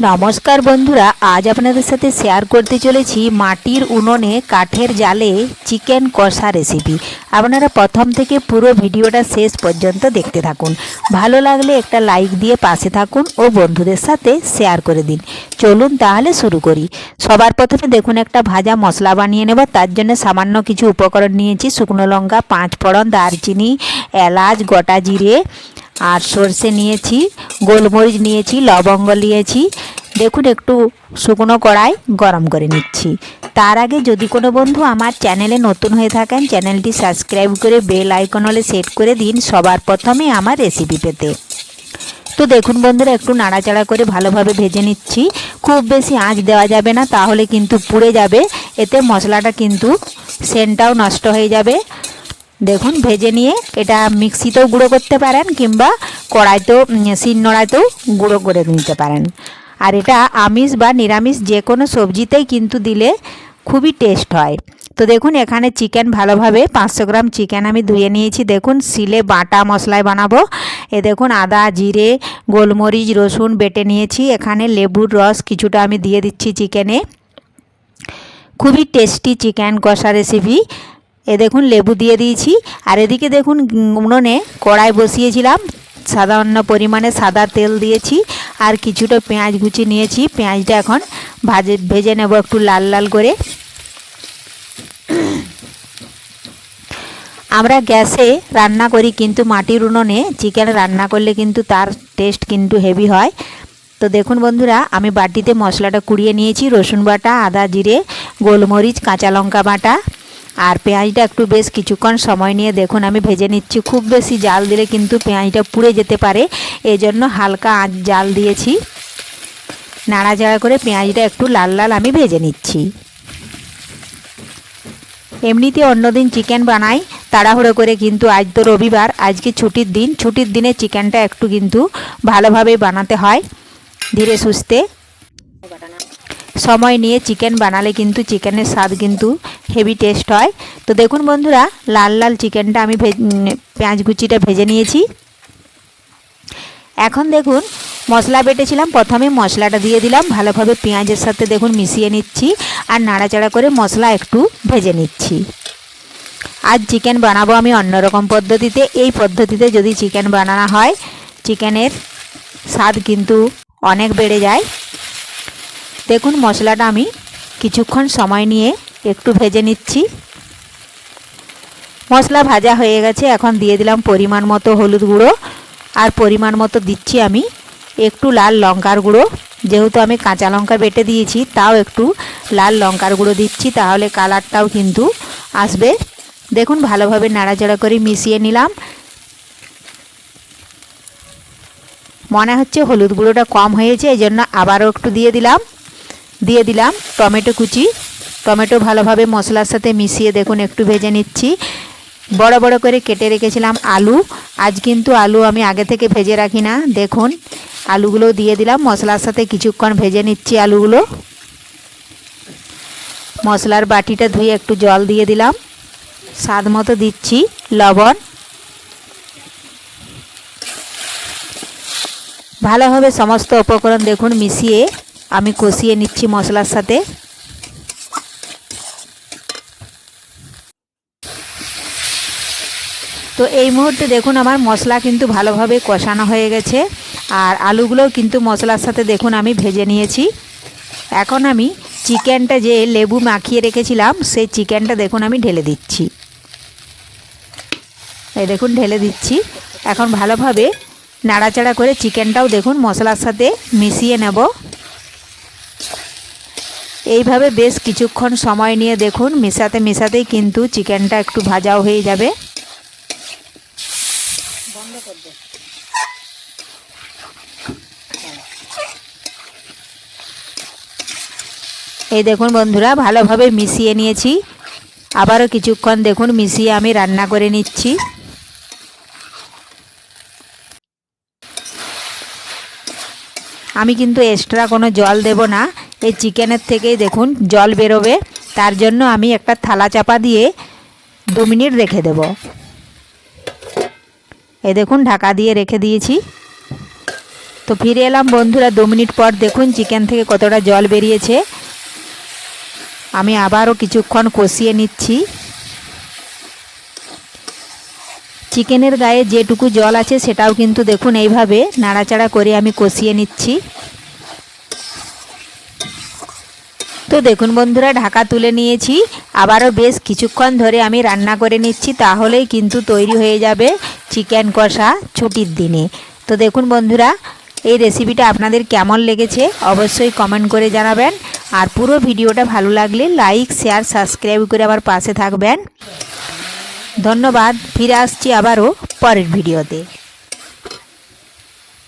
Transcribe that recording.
নমস্কার বন্ধুরা, আজ আপনাদের সাথে শেয়ার করতে চলেছি মাটির উনুনে কাঠের জালে চিকেন কষা রেসিপি। আপনারা প্রথম থেকে পুরো ভিডিওটা শেষ পর্যন্ত দেখতে থাকুন। ভালো লাগলে একটা লাইক দিয়ে পাশে থাকুন ও বন্ধুদের সাথে শেয়ার করে দিন। চলুন তাহলে শুরু করি। সবার প্রথমে দেখুন একটা ভাজা মশলা বানিয়ে নেব। তার জন্য সামান্য কিছু উপকরণ নিয়েছি। শুকনো লঙ্কা, 5 ফোড়ন, দারচিনি, এলাচ, গোটা জিরে আর সর্ষে নিয়েছি, গোলমরিচ নিয়েছি, লবঙ্গ নিয়েছি। দেখুন একটু শুকনো কড়াই গরম করে নিচ্ছি। তার আগে যদি কোনো বন্ধু আমার চ্যানেলে নতুন হয়ে থাকেন, চ্যানেলটি সাবস্ক্রাইব করে বেল আইকন হলে সেট করে দিন সবার প্রথমে আমার রেসিপি পেতে। তো দেখুন বন্ধুরা, একটু নাড়াচাড়া করে ভালোভাবে ভেজে নিচ্ছি। খুব বেশি আঁচ দেওয়া যাবে না, তাহলে কিন্তু পুড়ে যাবে। এতে মশলাটা কিন্তু সেন্টটাও নষ্ট হয়ে যাবে। দেখুন ভেজে নিয়ে এটা মিক্সিতেও গুঁড়ো করতে পারেন কিংবা কড়াইতেও শিলনোড়াতেও গুঁড়ো করে নিতে পারেন। আর এটা আমিষ বা নিরামিষ যে কোনো সবজিতেই কিন্তু দিলে খুবই টেস্ট হয়। তো দেখুন এখানে চিকেন ভালোভাবে 500 গ্রাম চিকেন আমি ধুয়ে নিয়েছি। দেখুন শিলে বাটা মশলায় বানাবো। এ দেখুন আদা, জিরে, গোলমরিচ, রসুন বেটে নিয়েছি। এখানে লেবুর রস কিছুটা আমি দিয়ে দিচ্ছি চিকেনে। খুবই টেস্টি চিকেন কষা রেসিপি। এ দেখুন লেবু দিয়ে দিয়েছি। আর এদিকে দেখুন উনুনে কড়াই বসিয়েছিলাম, সাধারণ পরিমাণে সাদা তেল দিয়েছি আর কিছুটা পেঁয়াজ কুচি নিয়েছি। পেঁয়াজটা এখন ভেজে নেব একটু লাল লাল করে। আমরা গ্যাসে রান্না করি, কিন্তু মাটির উনুনে চিকেন রান্না করলে কিন্তু তার টেস্ট কিন্তু হেভি হয়। তো দেখুন বন্ধুরা, আমি বাটিতে মশলাটা কুড়িয়ে নিয়েছি। রসুন বাটা, আদা, জিরে, গোলমরিচ, কাঁচা লঙ্কা বাটা আর পেঁয়াজটা একটু বেশ কিছুক্ষণ সময় নিয়ে দেখুন আমি ভেজে নিচ্ছি। খুব বেশি জাল দিলে কিন্তু পেঁয়াজটা পুড়ে যেতে পারে, এজন্য হালকা আঁচ জাল দিয়েছি। নাড়াচাড়া করে পেঁয়াজটা একটু লাল লাল আমি ভেজে নিচ্ছি। এমনিতে অন্যদিন চিকেন বানাই তাড়াহুড়ো করে, কিন্তু আজ তো রবিবার, আজকে ছুটির দিন। ছুটির দিনে চিকেনটা একটু কিন্তু ভালোভাবে বানাতে হয়, ধীরে সুস্থে সময় নিয়ে চিকেন বানালে কিন্তু চিকেনের স্বাদ কিন্তু হেভি টেস্ট হয়। তো দেখুন বন্ধুরা, লাল লাল চিকেনটা আমি পেঁয়াজ কুচিটা ভেজে নিয়েছি। এখন দেখুন মশলা বেটেছিলাম, প্রথমে মশলাটা দিয়ে দিলাম। ভালোভাবে পেঁয়াজের সাথে দেখুন মিশিয়ে নিচ্ছি আর নাড়াচাড়া করে মশলা একটু ভেজে নিচ্ছি। আজ চিকেন বানাবো আমি অন্যরকম পদ্ধতিতে। এই পদ্ধতিতে যদি চিকেন বানানো হয়, চিকেনের স্বাদ কিন্তু অনেক বেড়ে যায়। দেখুন মশলাটা আমি কিছুক্ষণ সময় নিয়ে একটু ভেজে নিচ্ছি। মশলা ভাজা হয়ে গেছে। এখন দিয়ে দিলাম পরিমাণ মতো হলুদ গুঁড়ো আর পরিমাণ মতো দিচ্ছি আমি একটু লাল লঙ্কার গুঁড়ো। যেহেতু আমি কাঁচা লঙ্কা বেটে দিয়েছি, তাও একটু লাল লঙ্কার গুঁড়ো দিচ্ছি, তাহলে কালারটাও কিন্তু আসবে। দেখুন ভালোভাবে নাড়াচাড়া করে মিশিয়ে নিলাম। মনে হচ্ছে হলুদ গুঁড়োটা কম হয়েছে, এই জন্য আবারও একটু দিয়ে দিলাম টমেটো কুচি। টমেটো ভালোভাবে মশলার সাথে মিশিয়ে দেখুন একটু ভেজে নিচ্ছি। বড় বড় করে কেটে রেখেছিলাম আলু। আজ কিন্তু আলু আমি আগে থেকে ভেজে রাখি না। দেখুন আলুগুলো দিয়ে দিলাম, মশলার সাথে কিছুক্ষণ ভেজে নিচ্ছি আলুগুলো। মশলার বাটিটা ধুয়ে একটু জল দিয়ে দিলাম, স্বাদ মতো দিচ্ছি লবণ। ভালোভাবে সমস্ত উপকরণ দেখুন মিশিয়ে আমি কষিয়ে নিচ্ছি মশলার সাথে। তো এই মুহূর্তে দেখুন আমার মশলা কিন্তু ভালোভাবে কষানো হয়ে গেছে আর আলুগুলোও কিন্তু মশলার সাথে দেখুন আমি ভেজে নিয়েছি। এখন আমি চিকেনটা যে লেবু মাখিয়ে রেখেছিলাম, সেই চিকেনটা দেখুন আমি ঢেলে দিচ্ছি। এই দেখুন ঢেলে দিচ্ছি। এখন ভালোভাবে নাড়াচাড়া করে চিকেনটাও দেখুন মশলার সাথে মিশিয়ে নেব। এইভাবে বেশ কিছুক্ষণ সময় নিয়ে দেখুন মেশাতেই কিন্তু চিকেনটা একটু ভাজাও হয়ে যাবে। এই দেখুন বন্ধুরা, ভালোভাবে মিশিয়ে নিয়েছি। আবারও কিছুক্ষণ দেখুন মিশিয়ে আমি রান্না করে নিচ্ছি। আমি কিন্তু এক্সট্রা কোনো জল দেব না, এই চিকেনের থেকেই দেখুন জল বেরোবে। তার জন্য আমি একটা থালা চাপা দিয়ে 2 মিনিট রেখে দেব। এই দেখুন ঢাকা দিয়ে রেখে দিয়েছি। তো ফিরে এলাম বন্ধুরা 2 মিনিট পর। দেখুন চিকেন থেকে কতটা জল বেরিয়েছে। আমি আবারও কিছুক্ষণ কষিয়ে নিচ্ছি। চিকেনের গায়ে যেটুকু জল আছে সেটাও কিন্তু দেখুন এইভাবে নাড়াচাড়া করে আমি কষিয়ে নিচ্ছি। তো দেখুন বন্ধুরা ঢাকা তুলে নিয়েছি, আবারও বেশ কিছুক্ষণ ধরে আমি রান্না করে নিচ্ছি, তাহলেই কিন্তু তৈরি হয়ে যাবে চিকেন কষা ছুটির দিনে। তো দেখুন বন্ধুরা এই রেসিপিটা আপনাদের কেমন লেগেছে অবশ্যই কমেন্ট করে জানাবেন। আর পুরো ভিডিওটা ভালো লাগলে লাইক শেয়ার সাবস্ক্রাইব করে আমার পাশে থাকবেন। ধন্যবাদ। ফিরে আসছি আবারও পরের ভিডিওতে।